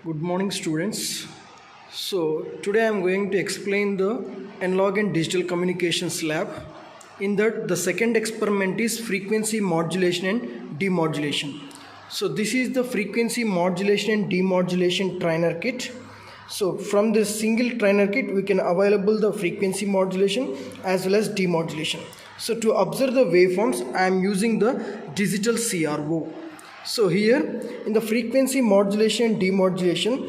Good morning, students. So, today I am going to explain the analog and digital communications lab. In that, the second experiment is frequency modulation and demodulation. So, this is the frequency modulation and demodulation trainer kit. So, from this single trainer kit, we can available the frequency modulation as well as demodulation. So, to observe the waveforms, I am using the digital CRO. So here in the frequency modulation and demodulation,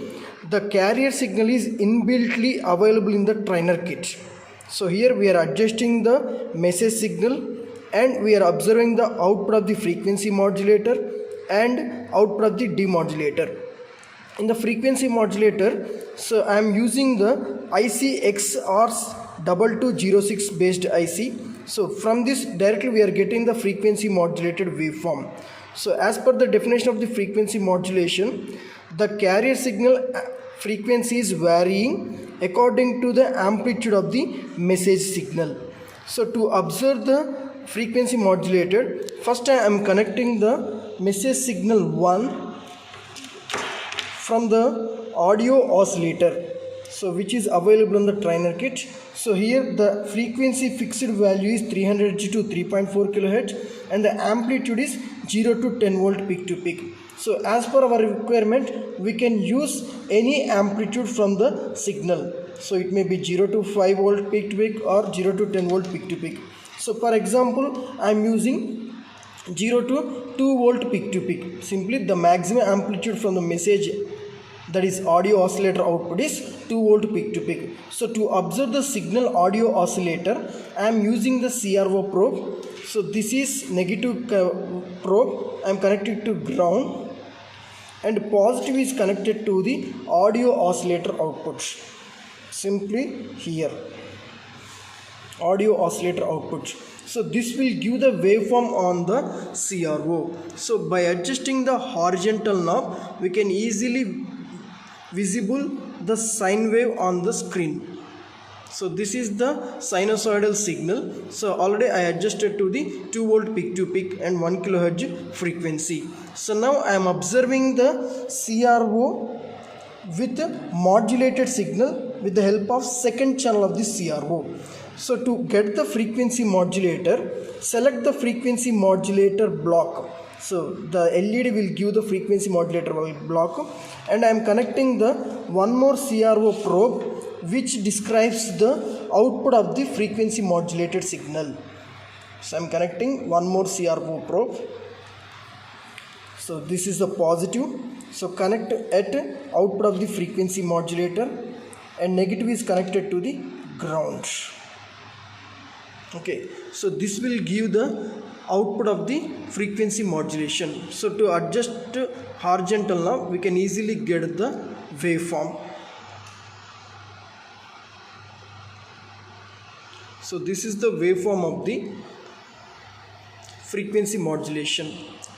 the carrier signal is inbuiltly available in the trainer kit. So here we are adjusting the message signal and we are observing the output of the frequency modulator and output of the demodulator. In the frequency modulator, so I am using the ICXR2206 based IC. So from this directly we are getting the frequency modulated waveform. So as per the definition of the frequency modulation, the carrier signal frequency is varying according to the amplitude of the message signal. So to observe the frequency modulator, first I am connecting the message signal 1 from the audio oscillator, so which is available on the trainer kit. So here the frequency fixed value is 300 Hz to 3.4 kHz and the amplitude is 0 to 10 volt peak to peak. So as per our requirement, we can use any amplitude from the signal. So it may be 0 to 5 volt peak to peak or 0 to 10 volt peak to peak. So for example, I am using 0 to 2 volt peak to peak. Simply the maximum amplitude from the message, that is audio oscillator output, is 2 volt peak to peak. So to observe the signal audio oscillator, I am using the CRO probe. So this is negative probe. I am connected to ground and positive is connected to the audio oscillator output. Simply here audio oscillator output. So this will give the waveform on the CRO. So by adjusting the horizontal knob, we can easily visible the sine wave on the screen. So this is the sinusoidal signal. So already I adjusted to the 2 volt peak to peak and 1 kHz frequency. So now I am observing the CRO with modulated signal with the help of second channel of the CRO. So to get the frequency modulator, select the frequency modulator block. So the LED will give the frequency modulator block, and I am connecting the one more CRO probe which describes the output of the frequency modulated signal. So I am connecting one more CRO probe. So this is the positive. So connect at output of the frequency modulator, and negative is connected to the ground. Okay, so this will give the output of the frequency modulation. So to adjust horizontal knob, we can easily get the waveform. So this is the waveform of the frequency modulation.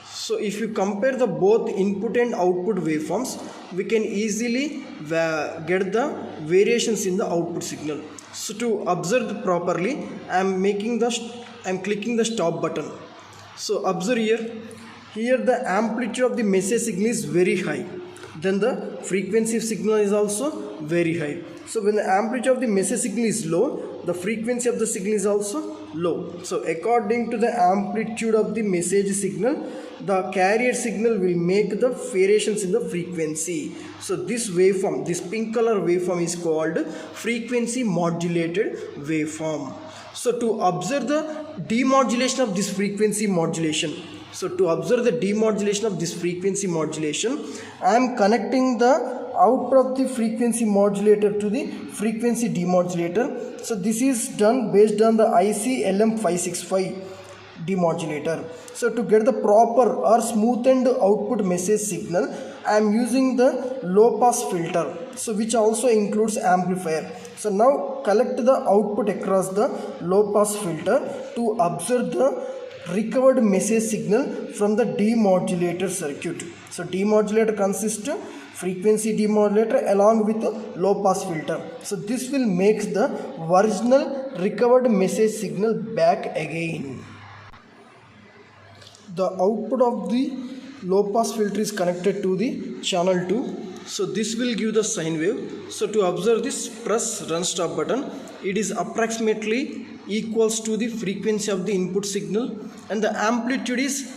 So if you compare the both input and output waveforms, we can easily get the variations in the output signal. So to observe properly, I am clicking the stop button. So observe here the amplitude of the message signal is very high, then the frequency signal is also very high. So when the amplitude of the message signal is low, the frequency of the signal is also low. So according to the amplitude of the message signal, the carrier signal will make the variations in the frequency. So this waveform, this pink color waveform, is called frequency modulated waveform. So to observe the demodulation of this frequency modulation, I am connecting the output of the frequency modulator to the frequency demodulator. So this is done based on the IC LM565 demodulator. So to get the proper or smoothened output message signal, I am using the low pass filter, so which also includes amplifier. So now collect the output across the low pass filter to observe the recovered message signal from the demodulator circuit. So demodulator consists of frequency demodulator along with the low pass filter. So this will make the original recovered message signal back again. The output of the low pass filter is connected to the channel 2 So this will give the sine wave. So to observe this, press run stop button. It is approximately equals to the frequency of the input signal, and the amplitude is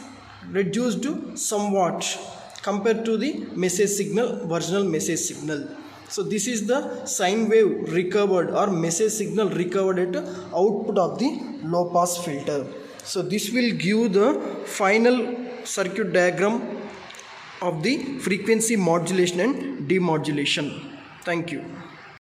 reduced somewhat compared to the message signal, original message signal. So this is the sine wave recovered or message signal recovered at output of the low pass filter. So this will give the final circuit diagram of the frequency modulation and demodulation. Thank you.